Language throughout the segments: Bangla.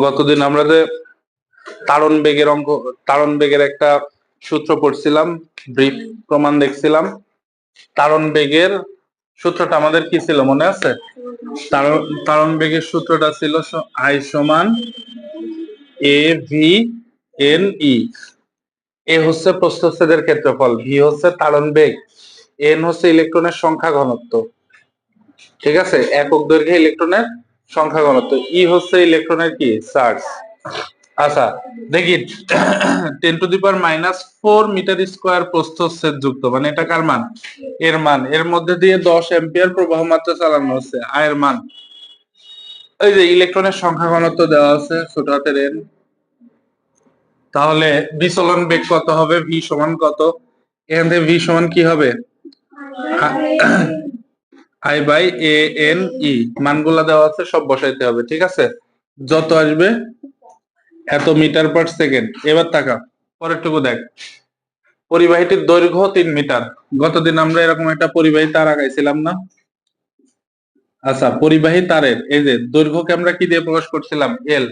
গতদিন আমরা যে তাড়ন বেগের একটা সূত্র পড়ছিলাম, ব্রিফ প্রমাণ দেখছিলাম। তাড়ন বেগের সূত্রটা আমাদের কি ছিল মনে আছে? তাড়ন বেগের সূত্রটা ছিল I সমান AV/NE। এ হচ্ছে প্রস্থচ্ছেদের ক্ষেত্রফল, ভি হচ্ছে তাড়ন বেগ, এন হচ্ছে ইলেকট্রনের সংখ্যা ঘনত্ব। ঠিক আছে, একক দৈর্ঘ্যে ইলেকট্রনের সংখ্যা ঘনত্ব, ই হচ্ছে ইলেকট্রনের কি চার্জ। আচ্ছা দেখি 10⁻⁻⁴ মিটার স্কয়ার প্রস্থচ্ছেদ যুক্ত, মানে এটা কার মান? এর মান। এর মধ্যে দিয়ে 10 অ্যাম্পিয়ার প্রবাহ মাত্রা চালানো হচ্ছে, আয়ের মান। এই যে ইলেকট্রনের সংখ্যা ঘনত্ব দেওয়া আছে ছোট হাতের এন, তাহলে বিচলন বেগ কত হবে? ভি সমান কত? এখান থেকে ভি সমান কি হবে? I/ANE। মানগুলা দেওয়া আছে, সব বসাইতে হবে। ঠিক আছে, যত আসবে এত মিটার পার সেকেন্ড। এবার তাকা পরেরটুকু দেখ, পরিবাহীটির দৈর্ঘ্য 3 মিটার। গতদিন আমরা এরকম একটা পরিবাহী তার আঁকাইছিলাম না? আচ্ছা, পরিবাহী তারের এই যে দৈর্ঘ্যকে আমরা কি দিয়ে প্রকাশ করছিলাম? এল।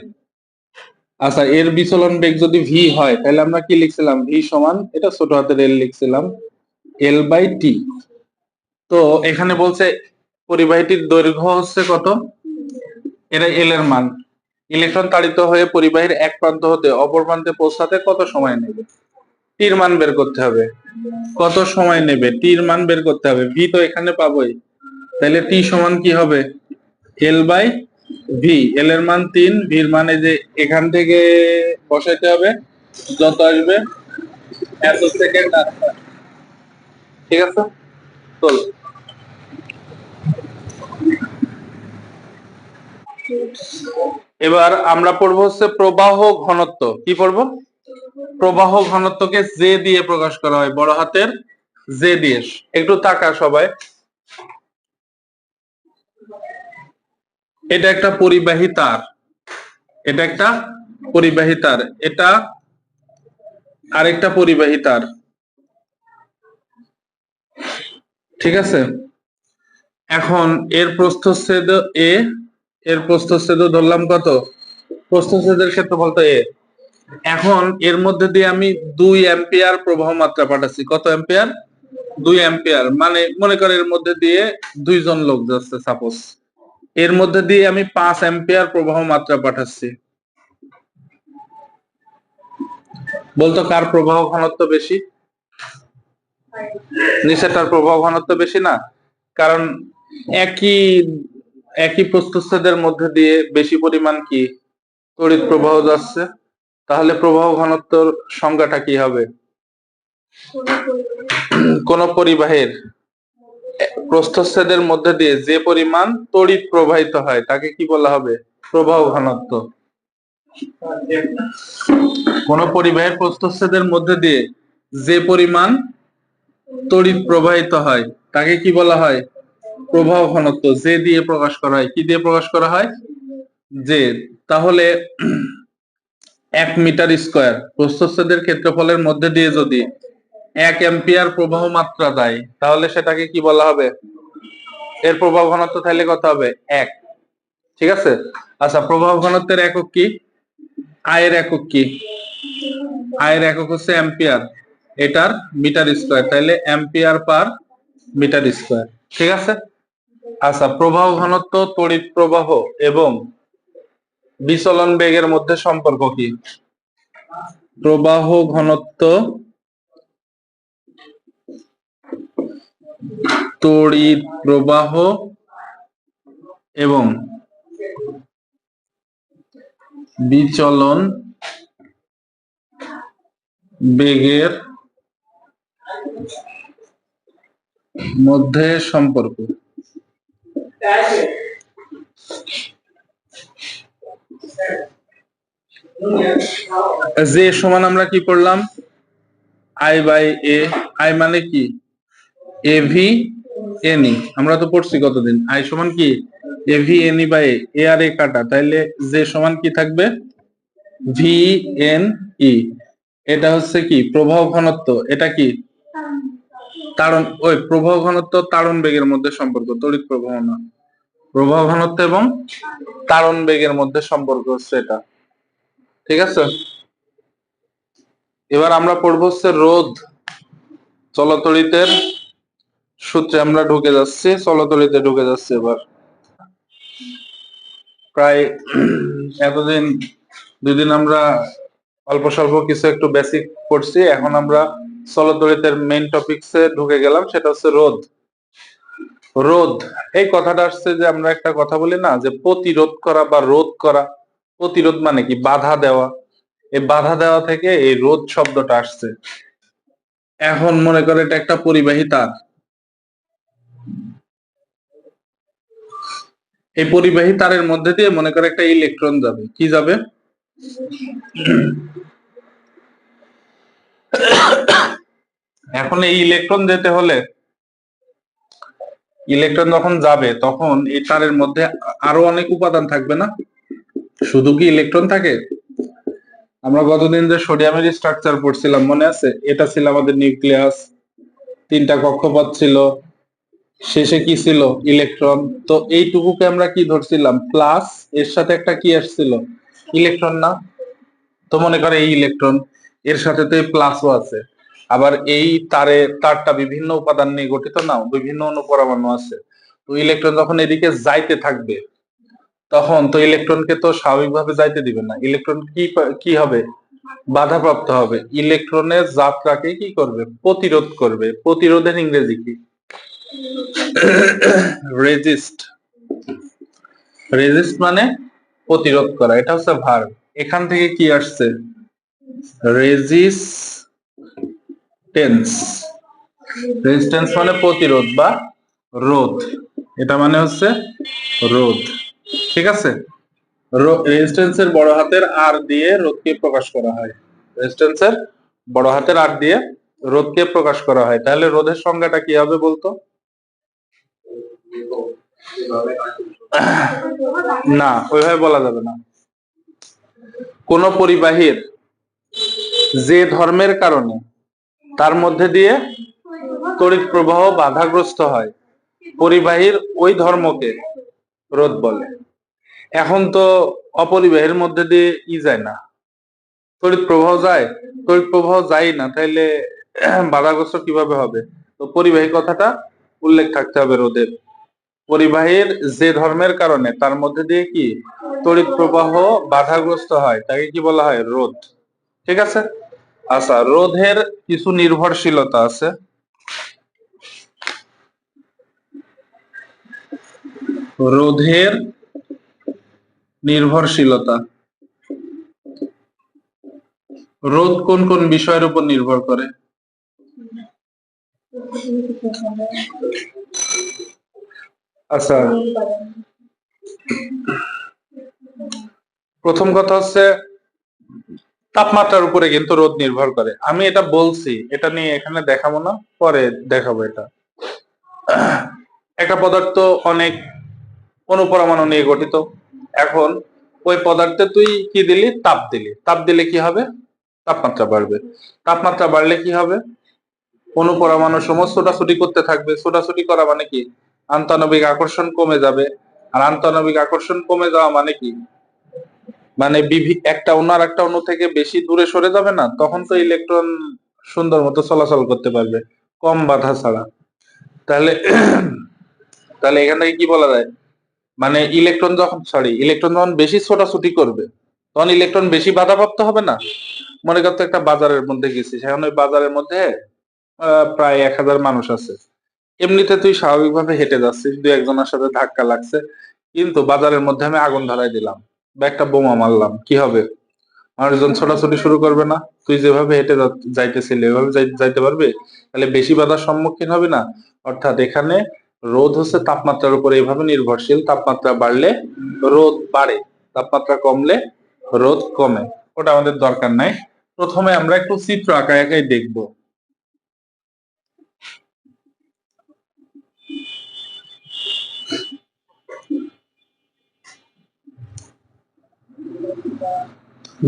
আচ্ছা, এর বিচলন বেগ যদি ভি হয় তাহলে আমরা কি লিখছিলাম? ভি সমান, এটা ছোট হাতের এল লিখছিলাম, L/T। তো এখানে বলছে পরিবাহীটির দৈর্ঘ্য হচ্ছে কত? এটা এল এর মান। ইলেকট্রন তাড়িত হয়ে পরিবাহীর এক প্রান্ত হতে অপর প্রান্তে পৌঁছাতে কত সময় নেবে? টির মান বের করতে হবে। কত সময় নেবে? টির মান বের করতে হবে। ভি তো এখানে পাবোই, তাহলে টি সমান কি হবে? L/V। এল এর মান 3, ভির মান এই যে এখান থেকে বসাইতে হবে, যত আসবে এত সেকেন্ড আসবে। ঠিক আছে, চল। এবার আমরা পড়বো হচ্ছে প্রবাহ ঘনত্ব। কি পড়বো? প্রবাহ ঘনত্বকে জে দিয়ে প্রকাশ করা হয়, বড় হাতের জে দিয়ে। একটু তাকা সবাই, এটা একটা পরিবাহী তার, এটা একটা পরিবাহী তার, এটা আরেকটা পরিবাহী তার। ঠিক আছে, এখন এর প্রস্থচ্ছেদ এ, এর প্রস্থচ্ছেদ ধরলাম কত? প্রস্থচ্ছেদের ক্ষেত্রফল তো এ। এখন এর মধ্যে দিয়ে আমি 2 অ্যাম্পিয়ার প্রবাহ মাত্রা পাঠাচ্ছি। কত অ্যাম্পিয়ার? 2 অ্যাম্পিয়ার। মানে মনে কর এর মধ্যে দিয়ে 2 জন লোক যাচ্ছে সাপোজ, এর মধ্যে দিয়ে আমি 5 অ্যাম্পিয়ার প্রবাহ মাত্রা পাঠাচ্ছি। বলতো কার প্রবাহ ঘনত্ব বেশি? নিচেরটার প্রবাহ ঘনত্ব বেশি না? কারণ একই একই প্রস্থচ্ছেদের মধ্যে দিয়ে বেশি পরিমাণ কি তড়িৎ প্রবাহ যাচ্ছে, তাহলে প্রবাহ ঘনত্বর সংজ্ঞাটা কি হবে? কোন পরিবাহের প্রস্থচ্ছেদের মধ্যে দিয়ে যে পরিমাণ তড়িৎ প্রবাহিত হয় তাকে কি বলা হবে? প্রবাহ ঘনত্ব। কোন পরিবাহের প্রস্থচ্ছেদের মধ্যে দিয়ে যে পরিমাণ তড়িৎ প্রবাহিত হয় তাকে কি বলা হয়? প্রবাহ ঘনত্ব। যে দিয়ে প্রকাশ করা হয়। কি দিয়ে প্রকাশ করা হয়? যে। তাহলে 1 মিটার স্কয়ার প্রস্থচ্ছেদের ক্ষেত্রফলের মধ্যে দিয়ে যদি 1 অ্যাম্পিয়ার প্রবাহ মাত্রা যায় তাহলে সেটাকে কি বলা হবে? এর প্রবাহ ঘনত্ব তাহলে কত হবে? 1। ঠিক আছে, আচ্ছা প্রবাহ ঘনত্বের একক কি? আয়ের একক কি? আয়ের একক হচ্ছে অ্যাম্পিয়ার, এটার মিটার স্কয়ার, তাহলে অ্যাম্পিয়ার পার মিটার স্কয়ার। ঠিক আছে, আচ্ছা প্রবাহ ঘনত্ব, তড়িৎ প্রবাহ এবং বিচলন বেগের মধ্যে সম্পর্ক কি? প্রবাহ ঘনত্ব, তড়িৎ প্রবাহ এবং বিচলন বেগের মধ্যে সম্পর্ক। যে সমান আমরা কি করলাম? I/A। আই মানে কি? AV/NE। আমরা তো পড়ছি কতদিন, আই সমান কি? AV/NE/A। এ আর এ কাটা, তাইলে যে সমান কি থাকবে? VNE। এটা হচ্ছে কি? প্রবাহ ঘনত্ব। এটা কি? তাড়ন। ওই প্রবাহ ঘনত্ব তাড়ন বেগের মধ্যে সম্পর্ক, তড়িৎ প্রবাহ না। প্রবাহ ঘনত্ব এবং তাড়ন বেগের মধ্যে সম্পর্ক হচ্ছে এটা। ঠিক আছে, এবার আমরা পড়বো হচ্ছে রোধ। চলতড়িতের সূত্রে আমরা ঢুকে যাচ্ছি, চলতড়িতে ঢুকে যাচ্ছি এবার। প্রায় এতদিন 2 দিন আমরা অল্প স্বল্প কিছু একটু বেসিক পড়ছি, এখন আমরা চলতড়িতের মেইন টপিকসে ঢুকে গেলাম, সেটা হচ্ছে রোধ। রোধ, এই কথাটা আসছে যে আমরা একটা কথা বলি না যে প্রতিরোধ করা বা রোধ করা। প্রতিরোধ মানে কি? বাধা দেওয়া। এই বাধা দেওয়া থেকে এই রোধ শব্দটা আসছে। এখন মনে করে এটা একটা পরিবাহী তার। এই পরিবাহী তারের মধ্যে দিয়ে মনে করে একটা ইলেকট্রন যাবে। কি যাবে? এখন এই ইলেকট্রন যেতে হলে, ইলেকট্রন যখন যাবে তখন এই তারের মধ্যে আরো অনেক উপাদান থাকবে না? শুধু কি ইলেকট্রন থাকে? আমরা গতদিন যে সোডিয়ামের স্ট্রাকচার পড়ছিলাম মনে আছে? এটা ছিল আমাদের নিউক্লিয়াস, 3টা কক্ষপথ ছিল, শেষে কি ছিল? ইলেকট্রন। তো এইটুকুকে আমরা কি ধরছিলাম? প্লাস, এর সাথে একটা কি আসছিল? ইলেকট্রন না? তো মনে করে এই ইলেকট্রন, এর সাথে তো এই প্লাসও আছে। আবার এই তারটা বিভিন্ন উপাদান নিয়ে গঠিত না, বিভিন্ন অনুপরমাণু আছে। তো ইলেকট্রন যখন এদিকে যাইতে থাকবে তখন তো ইলেকট্রনকে তো স্বাভাবিকভাবে যাইতে দিবে না। ইলেকট্রন কি হবে? বাধাপ্রাপ্ত হবে। ইলেকট্রনের যাত্রাকে কি করবে? প্রতিরোধ করবে। প্রতিরোধের ইংরেজি কি? রেজিস্ট। রেজিস্ট মানে প্রতিরোধ করা, এটা হচ্ছে ভার্ব। এখান থেকে কি আসছে? রেজিস্টেন্স। রেজিস্ট্যান্স মানে প্রতিরোধ বা রোধ, এটা মানে হচ্ছে রোধ। ঠিক আছে, রেজিস্ট্যান্সের বড় হাতের আর দিয়ে রোধকে প্রকাশ করা হয়। রেজিস্ট্যান্সের বড় হাতের আর দিয়ে রোধকে প্রকাশ করা হয়। তাহলে রোধের সংজ্ঞাটা কি হবে বলতো? না, ওইভাবে বলা যাবে না। কোন পরিবাহীর যে ধর্মের কারণে তার মধ্যে দিয়ে তড়িৎ প্রবাহ বাধাগ্রস্ত হয়, পরিবাহীর ওই ধর্মকে রোধ বলে। এখন তো অপরিবাহীর মধ্যে দিয়ে যায় না, তড়িৎ প্রবাহ যায়? তড়িৎ প্রবাহ যায় না, তাইলে বাধাগ্রস্ত কিভাবে হবে? তো পরিবাহী কথাটা উল্লেখ থাকতে হবে রোধের। পরিবাহীর যে ধর্মের কারণে তার মধ্যে দিয়ে কি তড়িৎ প্রবাহ বাধাগ্রস্ত হয় তাকে কি বলা হয়? রোধ। ঠিক আছে। আচ্ছা, রোধের কিছু নির্ভরশীলতা আছে। রোধের নির্ভরশীলতা, রোধ কোন কোন বিষয়ের উপর নির্ভর করে? আচ্ছা, প্রথম কথা হচ্ছে তাপমাত্রার উপরে কিন্তু রোধ নির্ভর করে। আমি এটা বলছি, এটা নিয়ে এখানে দেখাবো না, পরে দেখাবো। এটা একটা পদার্থ অনেক অনুপরমাণু নিয়ে গঠিত। এখন ওই পদার্থে তুই কি দিলি? তাপ দিলি। তাপ দিলে কি হবে? তাপমাত্রা বাড়বে। তাপমাত্রা বাড়লে কি হবে? অনুপরমাণু সমূহ ছোটাছুটি করতে থাকবে। ছোটাছুটি করা মানে কি? আন্তঃনবিক আকর্ষণ কমে যাবে। আর আন্তঃনবিক আকর্ষণ কমে যাওয়া মানে কি? মানে একটা অণু আর একটা অণু থেকে বেশি দূরে সরে যাবে না, তখন তো ইলেকট্রন সুন্দর মতো চলাচল করতে পারবে কম বাধা ছাড়া। তাহলে তাহলে এখান থেকে কি বলা যায়? মানে ইলেকট্রন যখন বেশি ছোটাছুটি করবে তখন ইলেকট্রন বেশি বাধাপ্রাপ্ত হবে না? মনে করতো একটা বাজারের মধ্যে গেছিস, এখন ওই বাজারের মধ্যে প্রায় 1000 মানুষ আছে। এমনিতে তুই স্বাভাবিকভাবে হেঁটে যাচ্ছিস, 2-1 জনের সাথে ধাক্কা লাগছে, কিন্তু বাজারের মধ্যে আমি আগুন ধরাই দিলাম বা একটা বোমা মারলাম, কি হবে? মানুষজন ছোটাছুটি শুরু করবে না? তুই যেভাবে হেঁটে যাইতেছিলি ওইভাবে যাইতে পারবে? তাহলে বেশি বাধার সম্মুখীন হবে না? অর্থাৎ এখানে রোধ হচ্ছে তাপমাত্রার উপর এইভাবে নির্ভরশীল। তাপমাত্রা বাড়লে রোধ বাড়ে, তাপমাত্রা কমলে রোধ কমে। ওটা আমাদের দরকার নাই। প্রথমে আমরা একটু চিত্র আঁকায় আঁকাই দেখবো।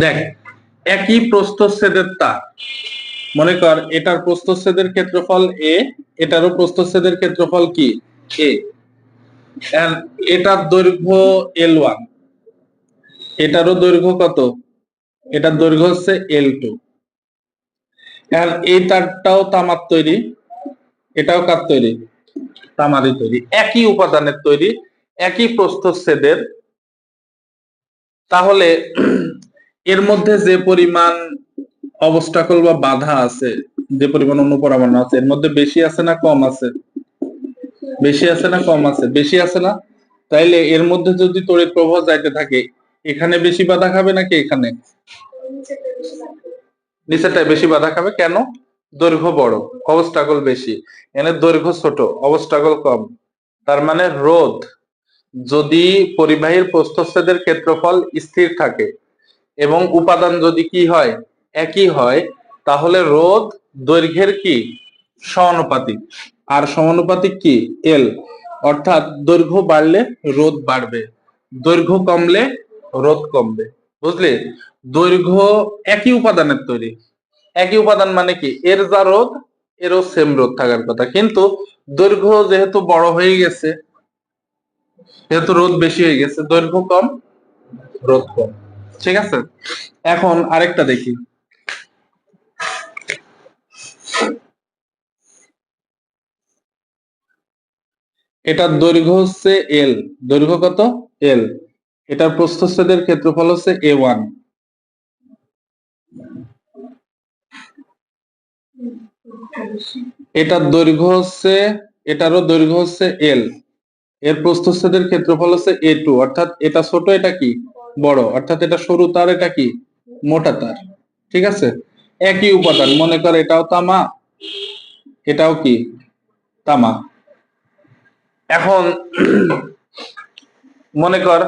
দেখ, একই প্রস্থচ্ছেদের তার, মনে কর এটার প্রস্থচ্ছেদের ক্ষেত্রফল এ, এটারও প্রস্থচ্ছেদের ক্ষেত্রফল কি? এ। এটার দৈর্ঘ্য L1, এটারও দৈর্ঘ্য কত? এটার দৈর্ঘ্য হচ্ছে L2। আর এই তারটাও তামার তৈরি, এটাও কার তৈরি? তামারই তৈরি, একই উপাদানের তৈরি, একই প্রস্থচ্ছেদের। তাহলে এর মধ্যে যে পরিমাণ অবস্টাকল বা বাধা আছে, যে পরিমাণ অণু পরমাণু আছে, এর মধ্যে বেশি আছে না কম আছে? বেশি আছে না কম আছে? বেশি আছে না? তাইলে এর মধ্যে যদি তড়িৎ প্রবাহ যাইতে থাকে, এখানে বেশি বাধা খাবে নাকি এখানে? নিচেরটায় বেশি বাধা খাবে। কেন? দৈর্ঘ্য বড়, অবস্টাকল বেশি। এখানে দৈর্ঘ্য ছোট, অবস্টাকল কম। তার মানে রোধ যদি পরিবাহীর প্রস্থচ্ছেদের ক্ষেত্রফল স্থির থাকে এবং উপাদান যদি কি হয়? একই হয়, তাহলে রোধ দৈর্ঘ্যের কি? সমানুপাতিক। আর সমানুপাতিক কি? এল। অর্থাৎ দৈর্ঘ্য বাড়লে রোধ বাড়বে, দৈর্ঘ্য কমলে রোধ কমবে। বুঝলে? দৈর্ঘ্য একই উপাদানের তৈরি, একই উপাদান মানে কি? এর যা রোধ এরও সেম রোধ থাকার কথা, কিন্তু দৈর্ঘ্য যেহেতু বড় হয়ে গেছে, যেহেতু রোধ বেশি হয়ে গেছে, দৈর্ঘ্য কম, রোধ কম। ঠিক আছে, এখন আরেকটা দেখি। এটার দৈর্ঘ্য হচ্ছে এল। দৈর্ঘ্য কত? এল। এটার প্রস্থচ্ছেদের ক্ষেত্রফল হচ্ছে A1। এটার দৈর্ঘ্য হচ্ছে, এটারও দৈর্ঘ্য হচ্ছে এল। এর প্রস্থচ্ছেদের ক্ষেত্রফল হচ্ছে A2। অর্থাৎ এটা ছোট, এটা কি? বড়। অর্থাৎ এটা সরু তার, এটা কি? মোটা তার। ঠিক আছে, একই উপাদান। মনে কর এটাও তামা, এটাও কি? তামা। এখন মনে কর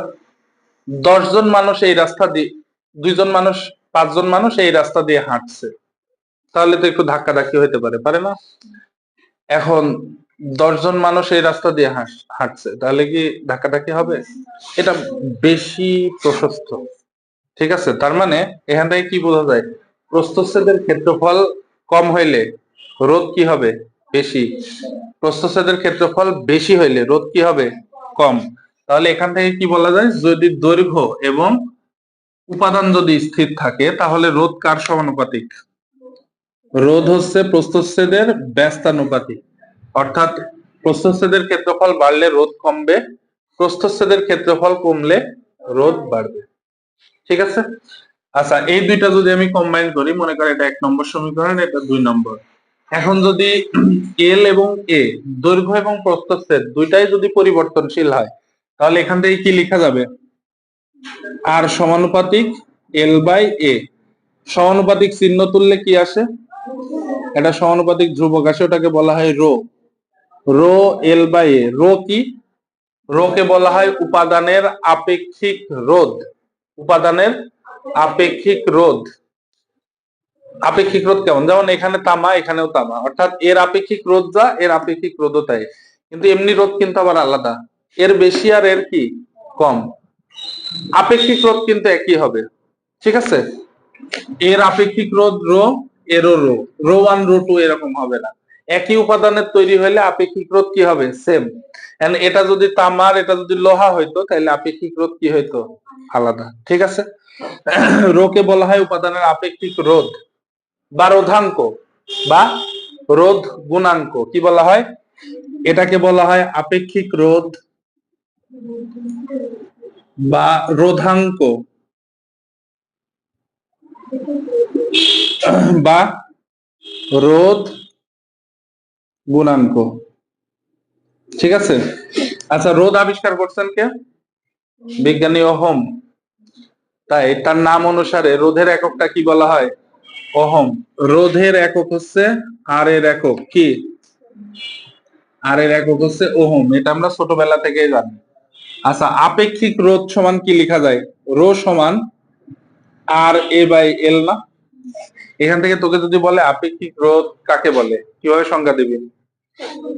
10 জন মানুষ এই রাস্তা দিয়ে, 2 জন মানুষ, 5 জন মানুষ এই রাস্তা দিয়ে হাঁটছে, তাহলে তো একটু ধাক্কাধাক্কি হতে পারে, পারে না? এখন 10 জন মানুষ এই রাস্তা দিয়ে হাঁটছে, তাহলে কি ধাক্কাধাক্কি হবে? এটা বেশি প্রশস্ত। ঠিক আছে, তার মানে এখান থেকে কি বোঝা যায়? প্রস্থচ্ছেদের ক্ষেত্রফল কম হইলে রোধ কি হবে? বেশি। প্রস্থচ্ছেদের ক্ষেত্রফল বেশি হইলে রোধ কি হবে? কম। তাহলে এখান থেকে কি বলা যায়? যদি দৈর্ঘ্য এবং উপাদান যদি স্থির থাকে, তাহলে রোধ কার সমানুপাতিক? রোধ হচ্ছে প্রস্থচ্ছেদের ব্যস্তানুপাতিক। অর্থাৎ প্রস্থচ্ছেদের ক্ষেত্রফল বাড়লে রোধ কমবে, প্রস্থচ্ছেদের ক্ষেত্রফল কমলে রোধ বাড়বে। ঠিক আছে, আচ্ছা এই দুইটা যদি আমি কম্বাইন করি, মনে করি এটা 1 নম্বর সমীকরণ, এটা 2 নম্বর। এখন যদি এল এবং এ, দৈর্ঘ্য এবং প্রস্থচ্ছেদ দুইটাই যদি পরিবর্তনশীল হয়, তাহলে এখান থেকে কি লেখা যাবে? আর সমানুপাতিক এল বাই এ। সমানুপাতিক চিহ্ন তুললে কি আসে? এটা সমানুপাতিক ধ্রুবক আসে, ওটাকে বলা হয় rho. Rho L by A. Rho কি? রো কে বলা হয় উপাদানের আপেক্ষিক রোধ। উপাদানের আপেক্ষিক রোধ। আপেক্ষিক রোধ কেমন? যেমন এখানে তামা, এখানেও তামা, অর্থাৎ এর আপেক্ষিক রোধ যা, এর আপেক্ষিক রোধও তাই। কিন্তু এমনি রোধ কিন্তু আবার আলাদা, এর বেশি আর এর কি? কম। আপেক্ষিক রোধ কিন্তু একই হবে। ঠিক আছে, এর আপেক্ষিক রোধ রো, এরও রো। রো 1 রো 2 এরকম হবে না। একই উপাদানের তৈরি হলে আপেক্ষিক রোধ কি হবে? সেম। এটা যদি তামার, এটা যদি লোহা হইতো, তাহলে আপেক্ষিক রোধ কি হইতো? আলাদা। ঠিক আছে, রো কে বলা হয় উপাদানের আপেক্ষিক রোধ বা রোধাঙ্ক বা রোধ গুণাঙ্ক। কি বলা হয়? এটাকে বলা হয় আপেক্ষিক রোধ বা রোধাঙ্ক বা রোধ গুণাঙ্ক। ঠিক আছে, আচ্ছা রোধ আবিষ্কার করছেন কে? বিজ্ঞানী ওহম। তাই তার নাম অনুসারে রোধের এককটা কি বলা হয়? ওহম। রোধের একক হচ্ছে, আর এর একক কি? আর এর একক হচ্ছে ওহম। এটা আমরা ছোটবেলা থেকেই জানি। আচ্ছা, আপেক্ষিক রোধ সমান কি লেখা যায়? রো সমান আর এ বাই এল না? এখান থেকে তোকে যদি বলে আপেক্ষিক রোধ কাকে বলে, কিভাবে সংজ্ঞা দিবি?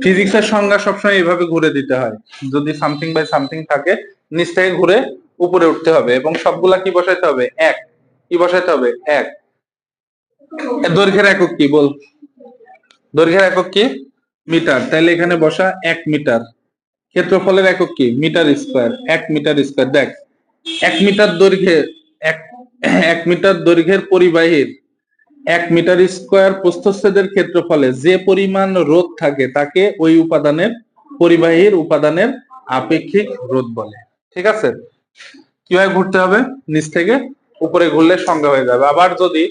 ফিজিক্সের সংজ্ঞা সবসময় এইভাবে ঘুরে দিতে হয়। যদি সামথিং বাই সামথিং থাকে, নিচ থেকে ঘুরে উপরে উঠতে হবে এবং সবগুলা কি বসাইতে হবে? এক। কি বসাইতে হবে? এক। দৈর্ঘ্যের একক কি বল? দৈর্ঘ্যের একক কি? মিটার। তাহলে এখানে বসা 1 মিটার। ক্ষেত্রফলের একক কি? Metre square. 1 metre square. দেখ, 1 মিটার দৈর্ঘ্যে, এক 1 মিটার দৈর্ঘ্যের পরিবাহীর 1 মিটার স্কয়ার প্রস্থচ্ছেদের ক্ষেত্রফলে যে পরিমাণ রোধ থাকে তাকে ওই উপাদানের পরিবাহীর উপাদানের আপেক্ষিক রোধ বলে। ঠিক আছে, কিভাবে ঘুরতে হবে? নিচ থেকে উপরে ঘুরলে সংজ্ঞা হয়ে যাবে। আবার যদি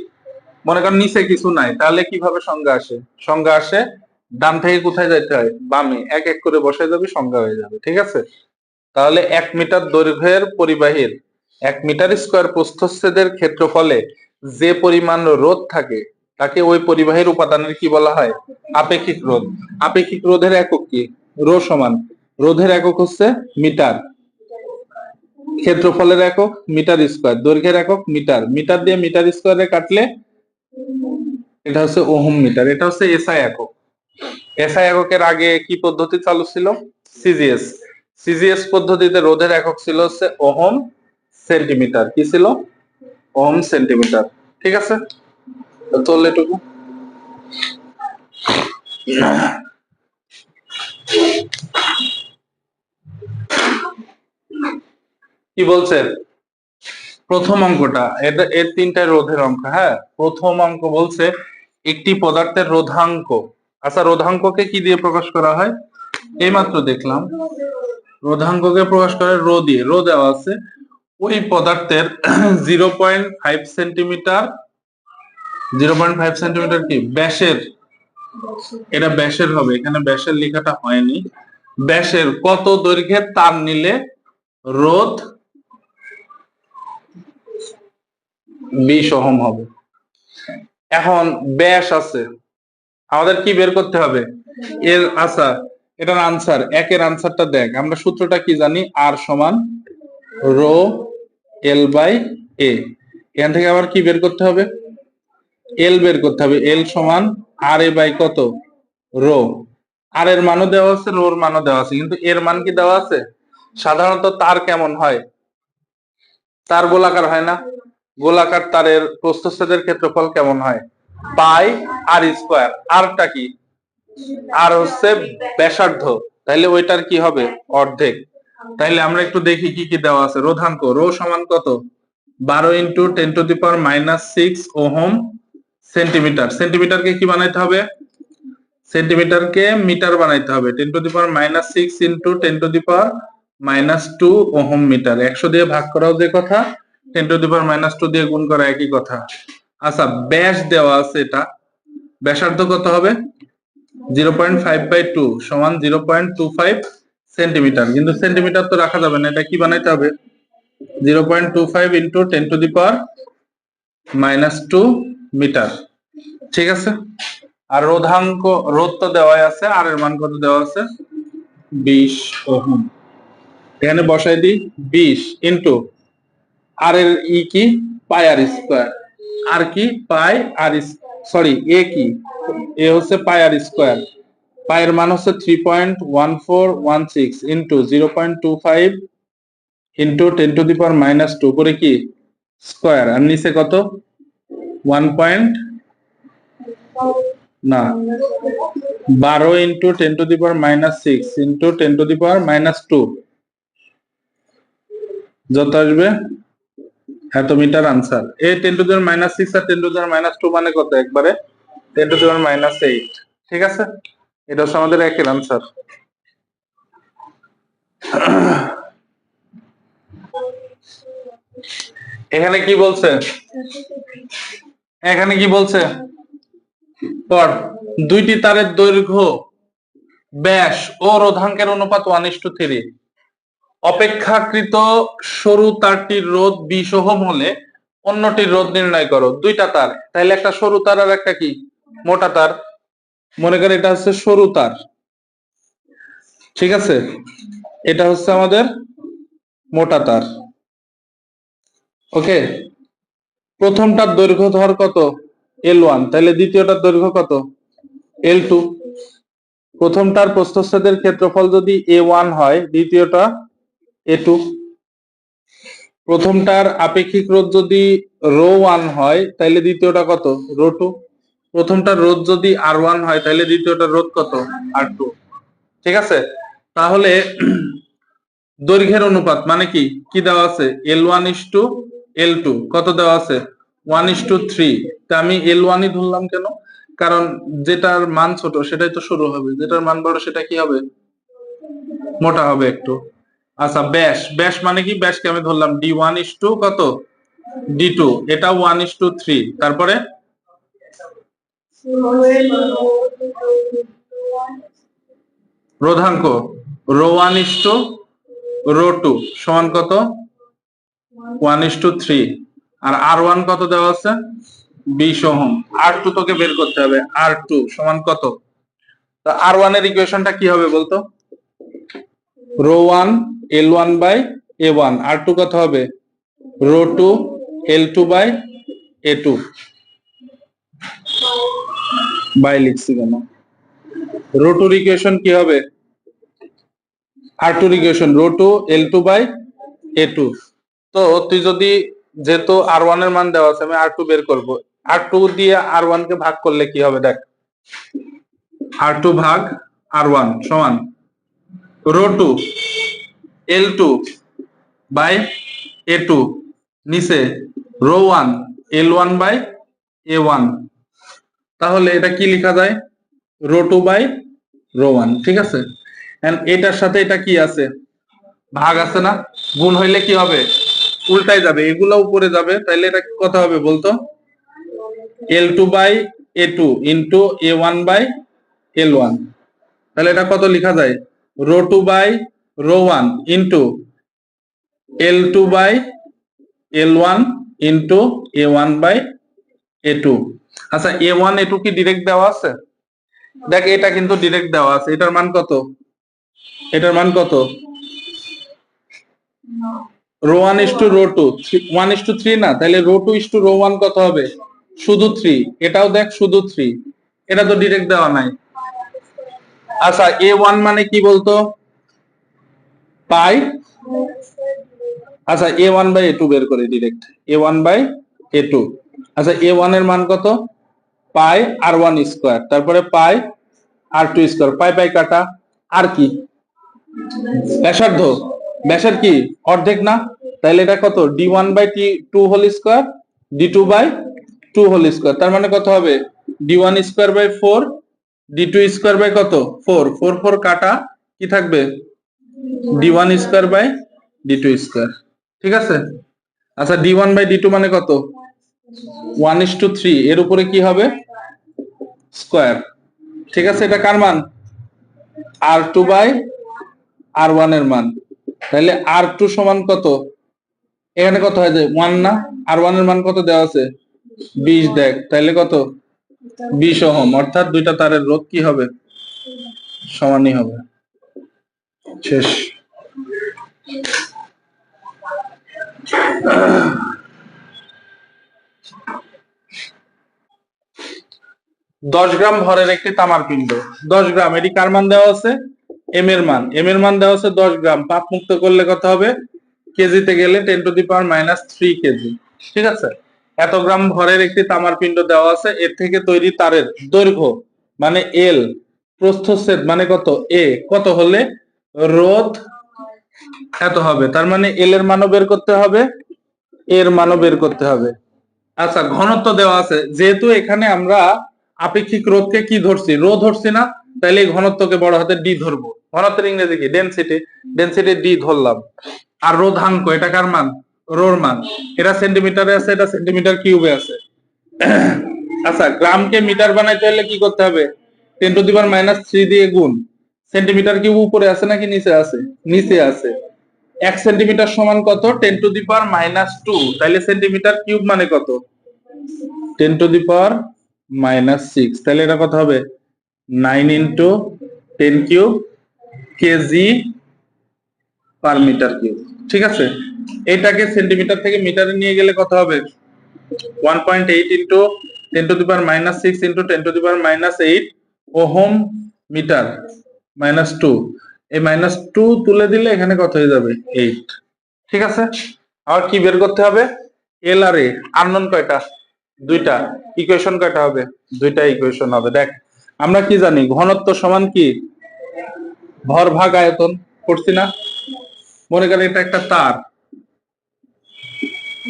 মনে করেন নিচে কিছু নাই, তাহলে কিভাবে সংজ্ঞা আসে? সংজ্ঞা আসে ডান থেকে কোথায় যাইতে হয়? বামে। এক এক করে বসায় যাবে, সংজ্ঞা হয়ে যাবে। ঠিক আছে, তাহলে 1 মিটার দৈর্ঘ্যের পরিবাহীর 1 মিটার স্কয়ার প্রস্থচ্ছেদের ক্ষেত্রফলে যে পরিমাণ রোধ থাকে তাকে ওই পরিবাহীর উপাদানের কি বলা হয়? আপেক্ষিক রোধ। আপেক্ষিক রোধের একক কি? রো সমান, রোধের একক হচ্ছে মিটার, ক্ষেত্রফলের একক মিটার স্কয়ার, দৈর্ঘ্যের একক মিটার, মিটার দিয়ে মিটার স্কয়ারে কাটলে এটা হচ্ছে ওহম মিটার। এটা হচ্ছে এসআই একক। এসআই এককের আগে কি পদ্ধতি চালু ছিল? সিজিএস। সিজিএস পদ্ধতিতে রোধের একক ছিল হচ্ছে ওহম সেন্টিমিটার। কি ছিল? Ohm centimetre. ঠিক আছে, তাহলে এটুকু। কি বলছে প্রথম অঙ্কটা? এটা এর তিনটা রোধের অঙ্ক। হ্যাঁ, প্রথম অঙ্ক বলছে একটি পদার্থের রোধাঙ্ক। আচ্ছা, রোধাঙ্ককে কি দিয়ে প্রকাশ করা হয়? এইমাত্র দেখলাম রোধাঙ্ককে প্রকাশ করে রো দিয়ে। রো দেওয়া আছে ওই পদার্থের 0.5 সেন্টিমিটার, 0.5 সেন্টিমিটার কি ব্যাসের, এটা ব্যাসের হবে, এখানে ব্যাসের লেখাটা হয়নি। ব্যাসের কত দৈর্ঘ্যের তার নিলে রোধ 20 ওহম হবে। এখন ব্যাস আছে, আমাদের কি বের করতে হবে? এর আচ্ছা, এটার আনসার, একের আনসারটা দেখ। আমরা সূত্রটা কি জানি? আর সমান রো এল বাই এ। এখান থেকে আবার কি বের করতে হবে? এল বের করতে হবে। এল সমান আর এ বাই কত? রো। আর এর মানও দেওয়া আছে, রোর মানও দেওয়া আছে, কিন্তু এর মান কি দেওয়া আছে? সাধারণত তার কেমন হয়? তার গোলাকার হয় না? গোলাকার তারের প্রস্থচ্ছেদের ক্ষেত্রফল কেমন হয়? পাই আর স্কয়ার। আরটা কি? আর হচ্ছে ব্যাসার্ধ, তাইলে ওইটার কি হবে? অর্ধেক। তাইলে আমরা একটু দেখি কি কি দেওয়া আছে। রোধাঙ্ক রো সমান কত? 12 ইন্টু 10⁻⁶ ওহম সেন্টিমিটার। সেন্টিমিটারকে কি বানাইতে হবে? সেন্টিমিটারকে মিটার বানাইতে হবে। 10⁻⁶ ইন্টু 10⁻² ওহম মিটার। 100 দিয়ে ভাগ করাও যে কথা, 10⁻² দিয়ে গুণ করা একই কথা। আচ্ছা, ব্যাস দেওয়া আছে, এটা ব্যাসার্ধ কত হবে? 0.5/2 সমান 0.25 সেন্টিমিটার। কিন্তু সেন্টিমিটার তো রাখা যাবে না, এটা কি বানাইতে হবে? 0.25 ইন্টু 10⁻² মিটার। ঠিক আছে, আর রোধাঙ্ক, রোধ তো দেওয়াই আছে, আর এর মান কত দেওয়া আছে? 20 ওহম। এখানে বসাই দিই 20 ইন্টু আর এর ই কি? পাই আর স্কয়ার। আর কি? পাই আর, সরি, এ কি? এ হচ্ছে পাই আর স্কয়ার। পায়ের মান হচ্ছে 3.1416 ইন্টু 0.25 ইন্টু 10⁻² করে কি স্কয়ার, আর নিচে কত? 1 পয়েন্ট না 12 ইন্টু 10⁻⁶ ইন্টু 10⁻², যত আসবে এত মিটার আনসার। এই 10⁻⁶ আর 10⁻² মানে কত? একবারে 10⁻⁸। ঠিক আছে, এটা হচ্ছে আমাদের একের আনসার। এখানে কি বলছে? এখানে কি বলছে? পর দুইটি তারের দৈর্ঘ্য, ব্যাস ও রোধাঙ্কের অনুপাত 1:3। অপেক্ষাকৃত সরু তারটির রোধ 20 ওহম হলে অন্যটির রোধ নির্ণয় করো। দুইটা তার, তাহলে একটা সরু তার আর একটা কি মোটা তার। মনে করি এটা হচ্ছে সরু তার, ঠিক আছে, এটা হচ্ছে আমাদের মোটা তার। ওকে, প্রথমটার দৈর্ঘ্য ধর কত? L1, তাহলে দ্বিতীয়টার দৈর্ঘ্য কত? L2। প্রথমটার প্রস্থচ্ছেদের ক্ষেত্রফল যদি A1 হয়, দ্বিতীয়টা A2। প্রথমটার আপেক্ষিক রোধ যদি ρ1 হয়, তাহলে দ্বিতীয়টা কত? ρ2। প্রথমটার রোধ যদি R1 হয়, তাহলে দ্বিতীয়টার রোধ কত? R2। ঠিক আছে, তাহলে দৈর্ঘ্যের অনুপাত মানে কি কি দেওয়া আছে? L1:2 L2 কত দেওয়া আছে 1:3। তা আমি L1 ই ধরলাম কেন? কারণ যেটার মান ছোট সেটাই তো সরু হবে, যেটার মান বড় সেটা কি হবে, মোটা হবে একটু। আচ্ছা ব্যাস, ব্যাস মানে কি, ব্যাসকে আমি ধরলাম D1:, কত D2, এটা 1:3। তারপরে রোধাঙ্ক ρ1:ρ2 সমান কত 1:3। আর R1 কত দেওয়া আছে 20 ওহম। R2 তোকে বের করতে হবে, R2 সমান কত। তো R1 এর ইকুয়েশনটা কি হবে বলতো, ρ1 L1/A1, R2 কত হবে ρ2 L2/A2 বাই লিখছি কেন, ρ2 এর ইকুয়েশন কি হবে, R2 এর ইকুয়েশন ρ2 L2/A2। তো তুই যদি, যেহেতু R1 এর মান দেওয়া আছে, আমি R2 বের করব। R2 দিয়ে R1 কে ভাগ করলে কি হবে দেখ, R2 ভাগ R1 সমান ρ2 L2/A2 নিচে ρ1 L1/A1। তাহলে এটা কি লেখা যায় ρ2/ρ1, ঠিক আছে। এটার সাথে এটা কি আছে, ভাগ আছে না, গুণ হইলে কি হবে, উল্টাই যাবে, এগুলো উপরে যাবে, তাইলে এটা কত হবে বলতো L2/A2 ইন্টু A1/L1। তাহলে এটা কত লেখা যায় ρ2/ρ1 ইন্টু L2/L1 ইন্টু A1/A2। আচ্ছা A1 A2 কি ডিরেক্ট দেওয়া আছে, দেখ এটা কিন্তু ডিরেক্ট দেওয়া আছে, এটার মান কত, এটার মান কত ρ1:ρ2 1:3 না, তাহলে ρ2:ρ1 কত হবে শুধু 3, এটাও দেখ শুধু 3, এটা তো ডিরেক্ট দেওয়া নাই। আচ্ছা A1 মানে কি বলতো পাই, আচ্ছা A1/A2 বের করে ডিরেক্ট A1/A2। আচ্ছা A1 এর মান কত পাই R1 স্কয়ার, তারপরে পাই R2 স্কয়ার, পাই পাই কাটা, আর কি ব্যাসার্ধ, ব্যাসের কি অর্ধেক না, তাহলে এটা কত D1/2 whole square D2/2 whole square, তার মানে কত হবে D1 স্কয়ার/4 D2 স্কয়ার কত 4, 4 4 কাটা, কি থাকবে D1 স্কয়ার/D2 স্কয়ার, ঠিক আছে। আচ্ছা D1/D2 মানে কত 1:3, এর উপরে কি হবে স্কয়ার, ঠিক আছে। এটা কার মান R2/R1 এর মান, তাহলে R2 সমান কত, এখানে কত হয় যে 1 না, R1 এর মান কত দেওয়া আছে 20, দেখ তাহলে কত 20 ওহম, অর্থাৎ দুইটা তারের রোধ কি হবে সমানই হবে। শেষ। 10 গ্রাম ভরের একটি তামার পিণ্ড, 10 গ্রাম, এটি কার মান দেওয়া আছে এম এর মান, এম এর মান দেওয়া আছে 10 গ্রাম, পাপ মুক্ত করলে কত হবে কেজিতে গেলে 10⁻³ কেজি, ঠিক আছে। এত গ্রাম ভরের একটি তামার পিণ্ড দেওয়া আছে, এর থেকে তৈরি তারের দৈর্ঘ্য মানে এল, প্রস্থচ্ছেদ মানে কত এ, কত হলে রোধ এত হবে, তার মানে এল এর মানও বের করতে হবে, এর মানও বের করতে হবে। আচ্ছা ঘনত্ব দেওয়া আছে, যেহেতু এখানে আমরা আপেক্ষিক রোধকে কি ধরছি রো ধরছি না, তাহলে এই ঘনত্বকে বড় হাতে ডি ধরবো, ঘনত্বের ইংরেজি কি ডেনসিটি, ডেনসিটি ডি ধরলাম। আর রোধাঙ্ক এটা কার মান রোর মান, এটা সেন্টিমিটারে আছে, এটা সেন্টিমিটার কিউবে আছে। আচ্ছা গ্রামকে মিটার বানাইতে হলে কি করতে হবে 10⁻³ দিয়ে গুণ, সেন্টিমিটার কিউব উপরে আছে নাকি নিচে আছে, নিচে আছে। 1 সেন্টিমিটার সমান কত 10⁻², তাহলে সেন্টিমিটার কিউব মানে কত 10⁻⁶, তাহলে এটা কত হবে 9 × 10³ কেজি পার মিটার কিউব, ঠিক আছে। এটাকে সেন্টিমিটার থেকে মিটারে নিয়ে গেলে কত হবে 1.8 × 10⁻⁶ × 10⁻⁸ ওহম মিটার -2, এই -2 তুলে দিলে এখানে কত হয়ে যাবে 8, ঠিক আছে। আর কি বের করতে হবে এল আর এ, আননোন কয়টা দুইটা, ইকুয়েশন কয়টা হবে দুইটা ইকুয়েশন হবে। দেখ আমরা কি জানি ঘনত্ব সমান কি ভর ভাগ আয়তন, করছি না, মনে করেন এটা একটা তার,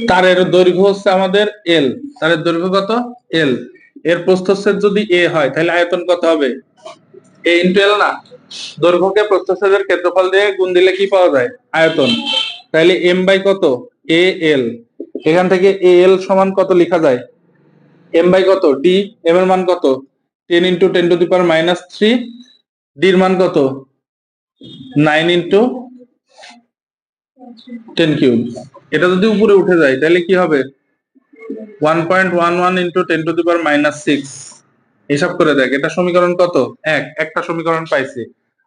তারের দৈর্ঘ্য হচ্ছে আমাদের এল, তারের দৈর্ঘ্য কত? এল। এর প্রস্থচ্ছেদ যদি এ হয় তাহলে আয়তন কত হবে? এ ইন্টু এল না? দৈর্ঘ্যকে প্রস্থচ্ছেদের ক্ষেত্রফল দিয়ে গুণ দিলে কি পাওয়া যায়? আয়তন। তাহলে এম বাই কত? এ এল। এখান থেকে এ এল সমান কত লেখা যায়? এম বাই কত? ডি। এম এর মান কত? 10 ইন্টু 10⁻³ ডির মান কত? 9 ইন্টু 10³ এটা যদি উপরে উঠে যায় তাহলে কি হবে? 1.11 ইন্টু 10⁻⁶। হিসাব করে দেখ, এটা সমীকরণ কত? একটা সমীকরণ পাইছি।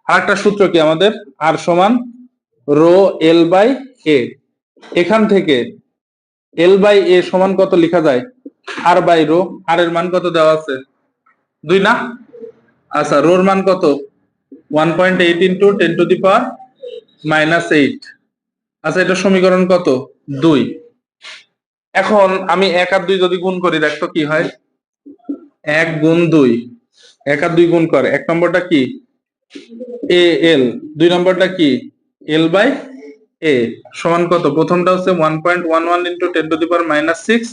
আর একটা সূত্র কি আমাদের? আর সমান রো এল বাই এ। এখান থেকে এল বাই এ সমান কত লেখা যায়? আর বাই রো। আর এর মান কত দেওয়া আছে? 2 না? আচ্ছা, রোর মান কত? 1.8 ইন্টু 10⁻⁸। আচ্ছা, এটা সমীকরণ কত? 2। এখন আমি 1 আর 2 যদি গুণ করি দেখতো কি হয়? 1 গুণ 2, 1 আর 2 গুণ কর। 1 নম্বরটা কি? এ এল। 2 নম্বরটা কি? এল বাই এ সমান কত? প্রথমটা হচ্ছে 1.11 ইন্টু 10⁻⁶,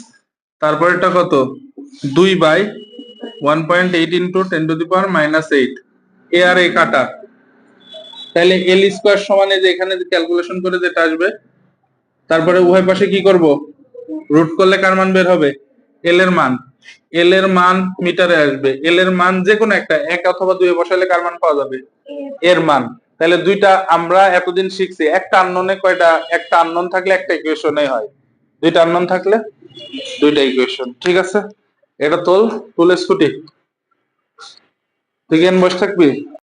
তারপরেরটা কত? 2 বাই 1.8 ইন্টু 10⁻⁸। এ আর এ কাটা, তাহলে এল স্কোয়ার সমান এই যে এখানে ক্যালকুলেশন করে যেটা আসবে, তারপরে উভয় পাশে কি করব? রুট করলে কার মান বের হবে? এল এর মান। এল এর মান মিটারে আসবে। এল এর মান যে কোনো একটা 1 অথবা 2 এ বসালে কার মান পাওয়া যাবে? এর মান। তাহলে দুইটা আমরা এতদিন শিখছি, একটা আননোনে কয়টা? একটা আননোন থাকলে একটা ইকুয়েশনই হয়, দুইটা আননোন থাকলে দুইটা ইকুয়েশন। ঠিক আছে, এটা তুল, তুলে স্কুটি তুই কেন বসে থাকবি?